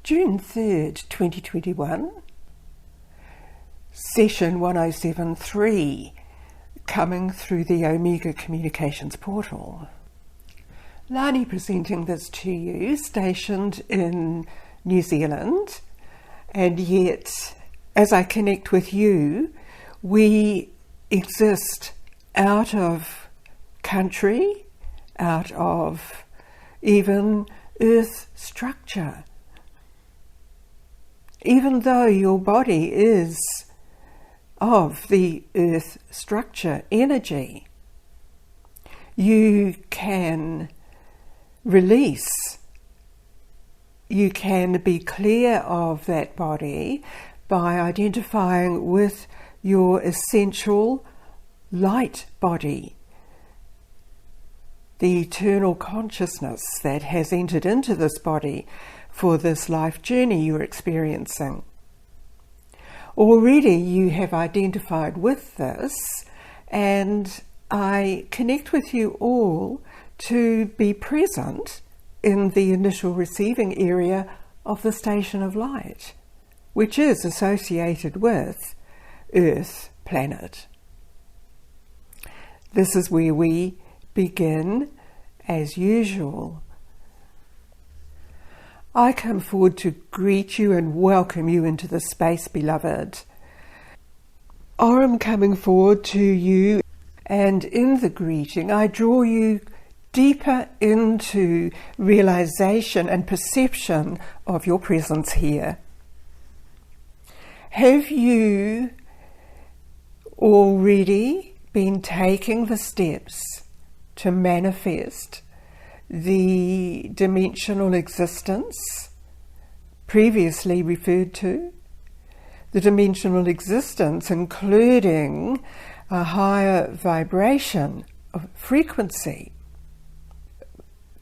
June 3rd, 2021, session 107.3, coming through the Omega Communications portal. Lani presenting this to you, stationed in New Zealand, and yet, as I connect with you, we exist out of country, out of even earth structure. Even though your body is of the earth structure energy, you can release, you can be clear of that body by identifying with your essential light body, the eternal consciousness that has entered into this body for this life journey you're experiencing. Already you have identified with this, and I connect with you all to be present in the initial receiving area of the station of light, which is associated with Earth, planet. This is where we begin as usual. I come forward to greet you and welcome you into the space, beloved. I'm coming forward to you, and in the greeting I draw you deeper into realization and perception of your presence here. Have you already been taking the steps to manifest the dimensional existence previously referred to? The dimensional existence including a higher vibration of frequency.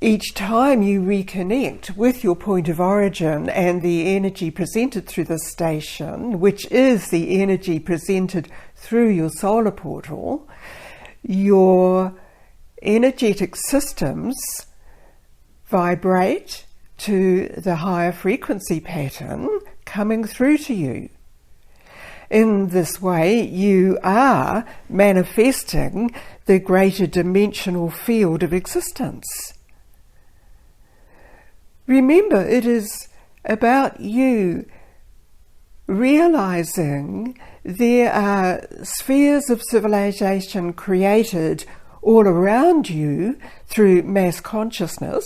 Each time you reconnect with your point of origin and the energy presented through the station, which is the energy presented through your solar portal, your energetic systems vibrate to the higher frequency pattern coming through to you. In this way, you are manifesting the greater dimensional field of existence. Remember, it is about you realizing there are spheres of civilization created all around you through mass consciousness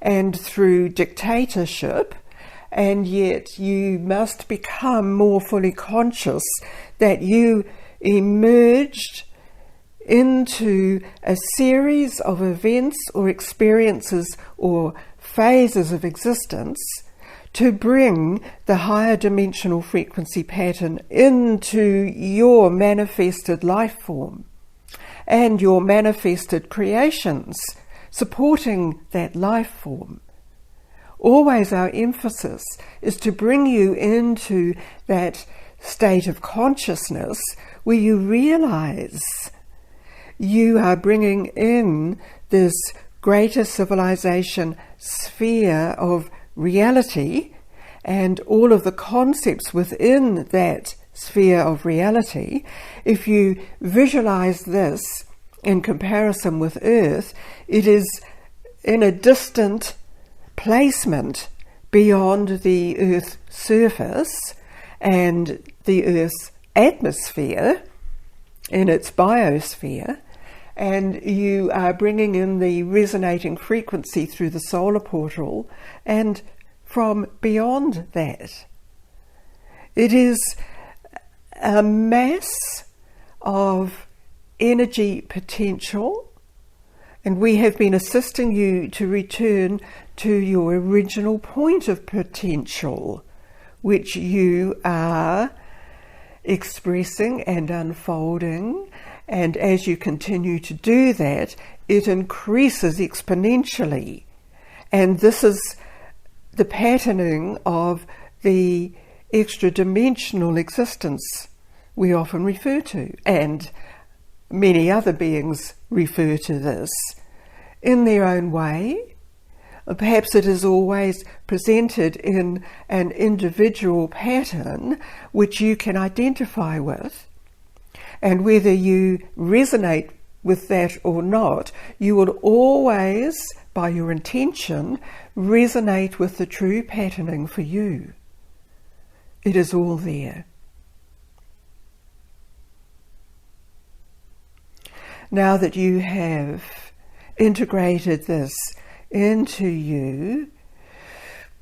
and through dictatorship, and yet you must become more fully conscious that you emerged into a series of events or experiences or phases of existence to bring the higher dimensional frequency pattern into your manifested life form and your manifested creations supporting that life form. Always our emphasis is to bring you into that state of consciousness where you realize you are bringing in this greater civilization sphere of reality, and all of the concepts within that sphere of reality. If you visualize this in comparison with Earth, it is in a distant placement beyond the Earth's surface and the Earth's atmosphere in its biosphere, and you are bringing in the resonating frequency through the solar portal, and from beyond that, it is a mass of energy potential, and we have been assisting you to return to your original point of potential, which you are expressing and unfolding, and as you continue to do that, it increases exponentially. And this is the patterning of the extra-dimensional existence we often refer to, and many other beings refer to this in their own way. Perhaps it is always presented in an individual pattern which you can identify with. And whether you resonate with that or not, you will always, by your intention, resonate with the true patterning for you. It is all there. Now that you have integrated this into you,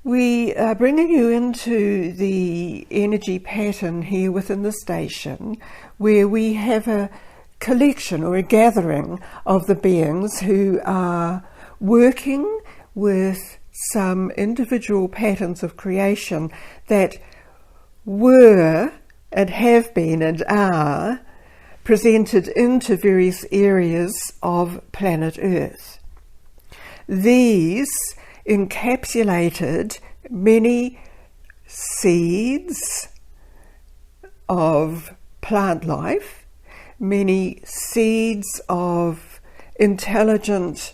we are bringing you into the energy pattern here within the station, where we have a collection or a gathering of the beings who are working with some individual patterns of creation that were and have been and are presented into various areas of planet Earth. These encapsulated many seeds of plant life, many seeds of intelligent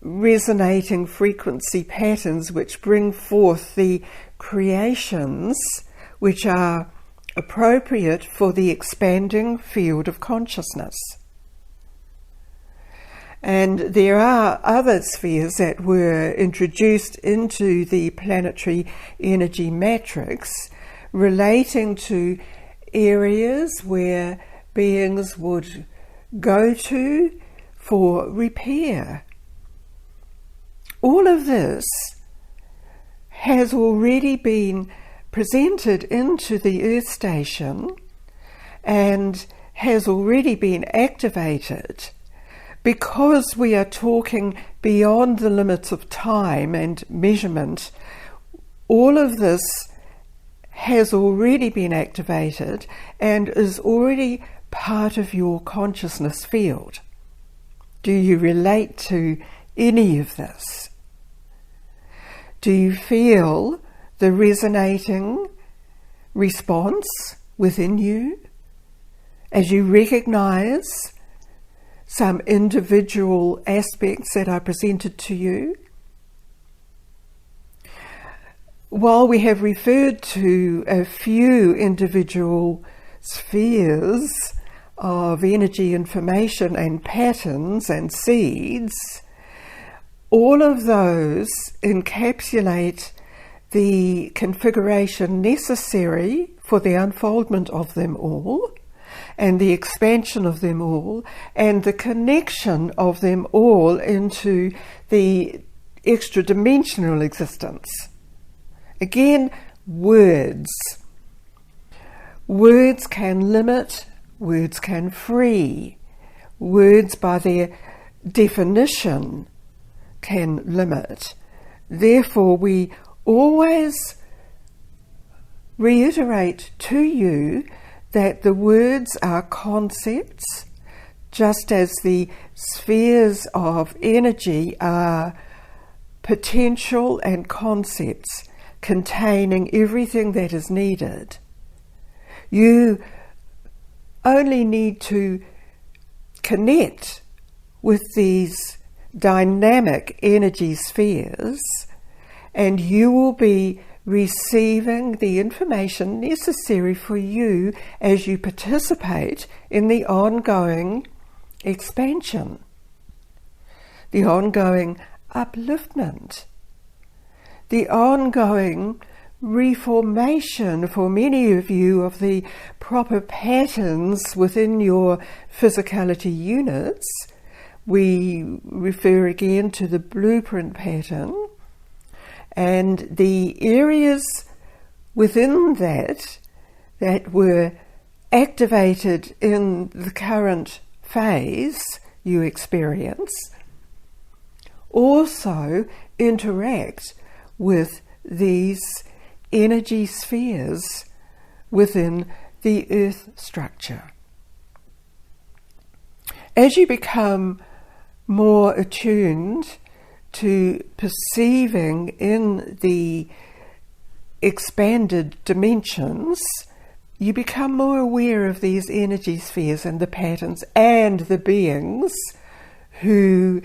resonating frequency patterns which bring forth the creations which are appropriate for the expanding field of consciousness. And there are other spheres that were introduced into the planetary energy matrix relating to areas where beings would go to for repair. All of this has already been presented into the Earth Station and has already been activated. Because we are talking beyond the limits of time and measurement, all of this has already been activated and is already part of your consciousness field. Do you relate to any of this? Do you feel the resonating response within you as you recognize some individual aspects that are presented to you? While we have referred to a few individual spheres of energy information and patterns and seeds, all of those encapsulate the configuration necessary for the unfoldment of them all, and the expansion of them all, and the connection of them all into the extra-dimensional existence. Again, words. Words can limit, words can free. Words, by their definition, can limit. Therefore, we always reiterate to you that the words are concepts, just as the spheres of energy are potential and concepts containing everything that is needed. You only need to connect with these dynamic energy spheres, and you will be receiving the information necessary for you as you participate in the ongoing expansion, the ongoing upliftment, the ongoing reformation for many of you of the proper patterns within your physicality units. We refer again to the blueprint pattern, and the areas within that were activated in the current phase you experience also interact with these energy spheres within the earth structure. As you become more attuned to perceiving in the expanded dimensions, you become more aware of these energy spheres and the patterns and the beings who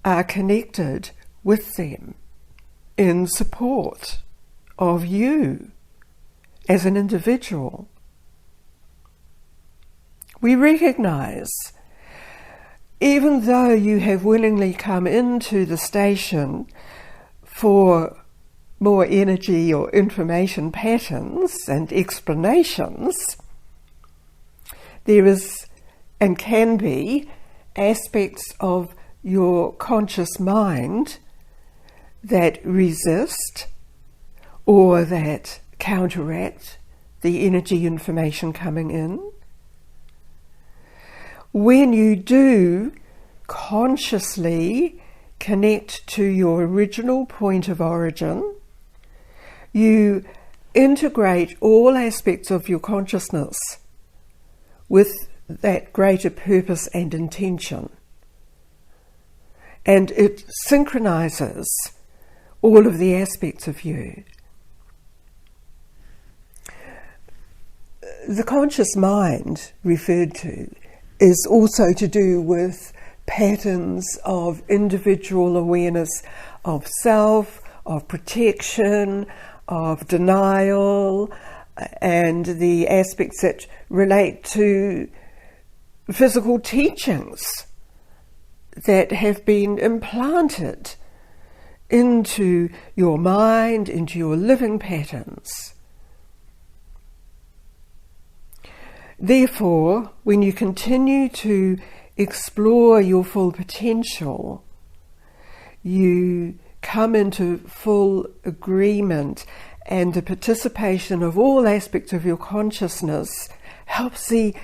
are connected with them in support of you as an individual. We recognize, even though you have willingly come into the station for more energy or information patterns and explanations, there is and can be aspects of your conscious mind that resist or that counteract the energy information coming in. When you do consciously connect to your original point of origin, you integrate all aspects of your consciousness with that greater purpose and intention. And it synchronizes all of the aspects of you. The conscious mind referred to is also to do with patterns of individual awareness of self, of protection, of denial, and the aspects that relate to physical teachings that have been implanted into your mind, into your living patterns. Therefore, when you continue to explore your full potential, you come into full agreement, and the participation of all aspects of your consciousness helps the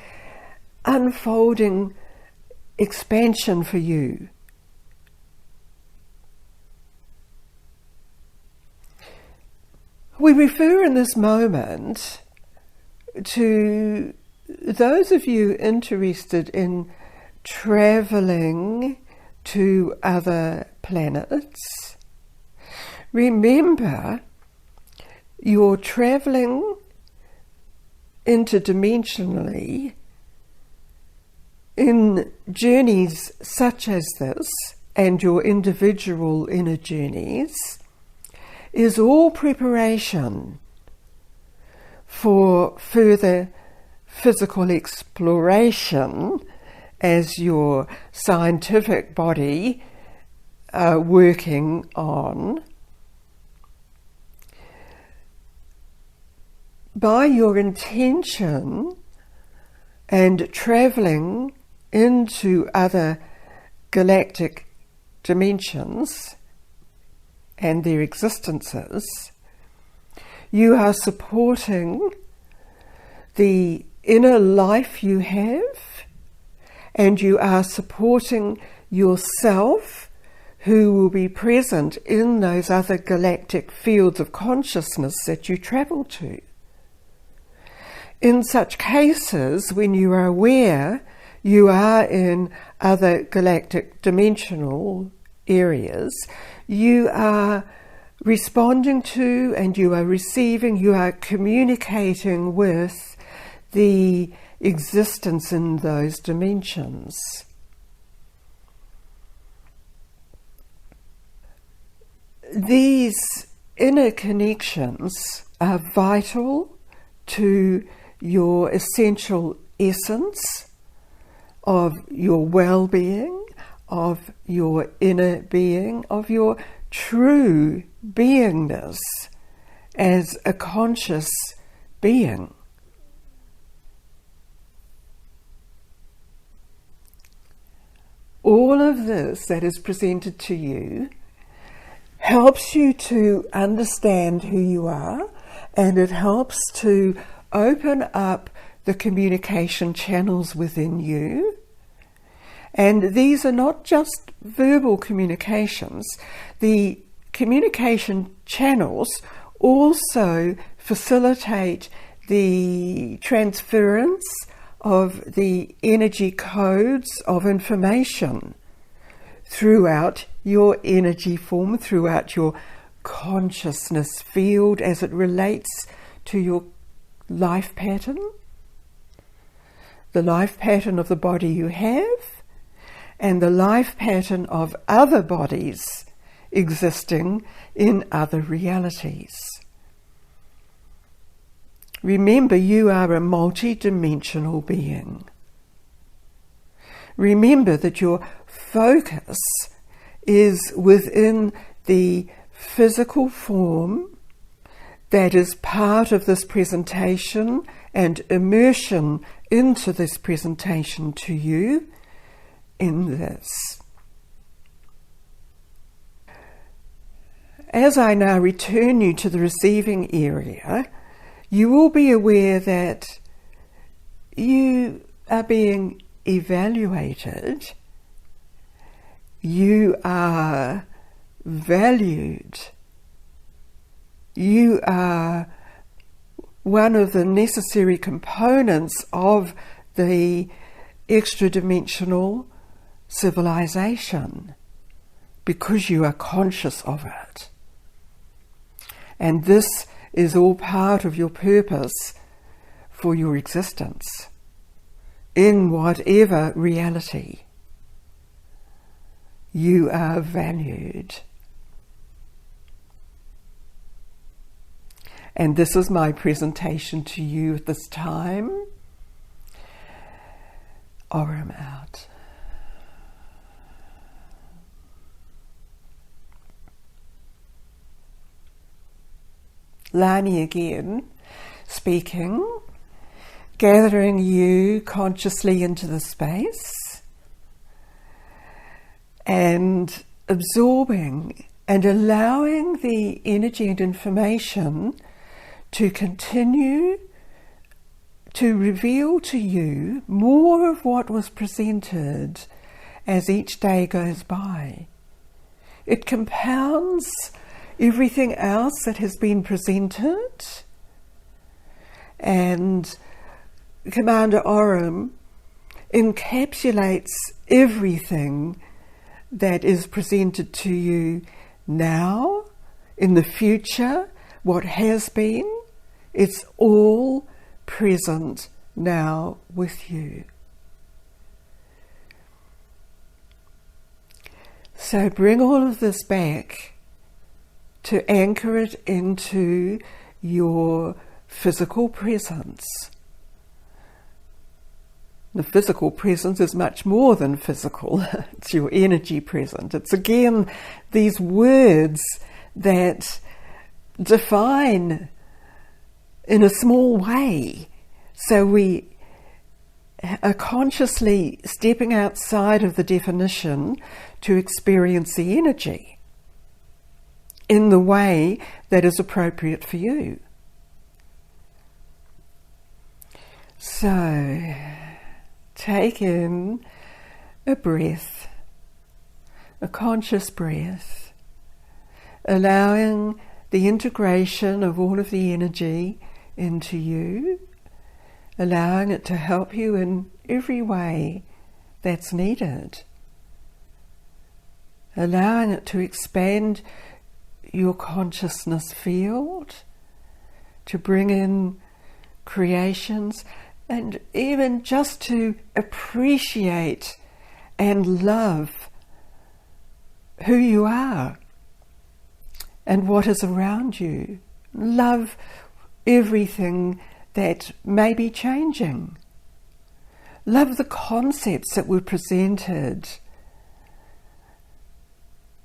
unfolding expansion for you. We refer in this moment to those of you interested in travelling to other planets. Remember, you're travelling interdimensionally in journeys such as this, and your individual inner journeys, is all preparation for further physical exploration as your scientific body working on. By your intention and travelling into other galactic dimensions and their existences, you are supporting the inner life you have, and you are supporting yourself who will be present in those other galactic fields of consciousness that you travel to. In such cases, when you are aware you are in other galactic dimensional areas, you are responding to, and you are receiving, you are communicating with the existence in those dimensions. These inner connections are vital to your essential essence of your well-being, of your inner being, of your true beingness as a conscious being. All of this that is presented to you helps you to understand who you are, and it helps to open up the communication channels within you. And these are not just verbal communications. The communication channels also facilitate the transference of the energy codes of information throughout your energy form, throughout your consciousness field as it relates to your life pattern, the life pattern of the body you have, and the life pattern of other bodies existing in other realities. Remember, you are a multi-dimensional being. Remember that your focus is within the physical form that is part of this presentation and immersion into this presentation to you in this. As I now return you to the receiving area, you will be aware that you are being evaluated, you are valued, you are one of the necessary components of the extra-dimensional civilization because you are conscious of it. And this is all part of your purpose for your existence in whatever reality. You are valued. And this is my presentation to you at this time. Aurum out. Lani again, speaking, gathering you consciously into the space and absorbing and allowing the energy and information to continue to reveal to you more of what was presented as each day goes by. It compounds everything else that has been presented, and Commander Aurum encapsulates everything that is presented to you now, in the future, what has been. It's all present now with you. So bring all of this back to anchor it into your physical presence. The physical presence is much more than physical. It's your energy present. It's again these words that define in a small way. So we are consciously stepping outside of the definition to experience the energy in the way that is appropriate for you. So take in a breath, a conscious breath, allowing the integration of all of the energy into you, allowing it to help you in every way that's needed, allowing it to expand your consciousness field, to bring in creations, and even just to appreciate and love who you are and what is around you. Love everything that may be changing. Love the concepts that were presented,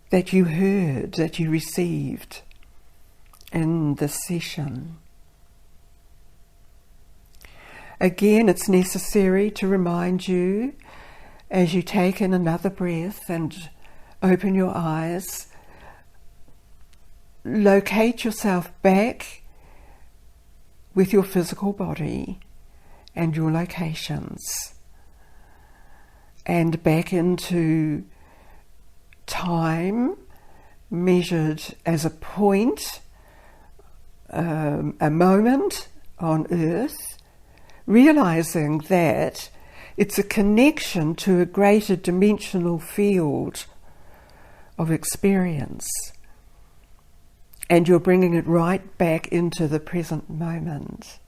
that you heard, that you received in this session. Again, it's necessary to remind you, as you take in another breath and open your eyes, locate yourself back with your physical body and your locations, and back into time measured as a point, a moment on Earth, realizing that it's a connection to a greater dimensional field of experience, and you're bringing it right back into the present moment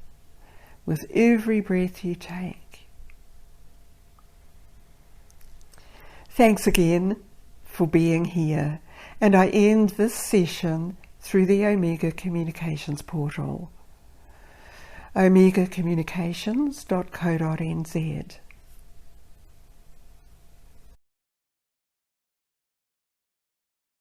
with every breath you take. Thanks again for being here, And I end this session through the Omega Communications portal, omegacommunications.co.nz.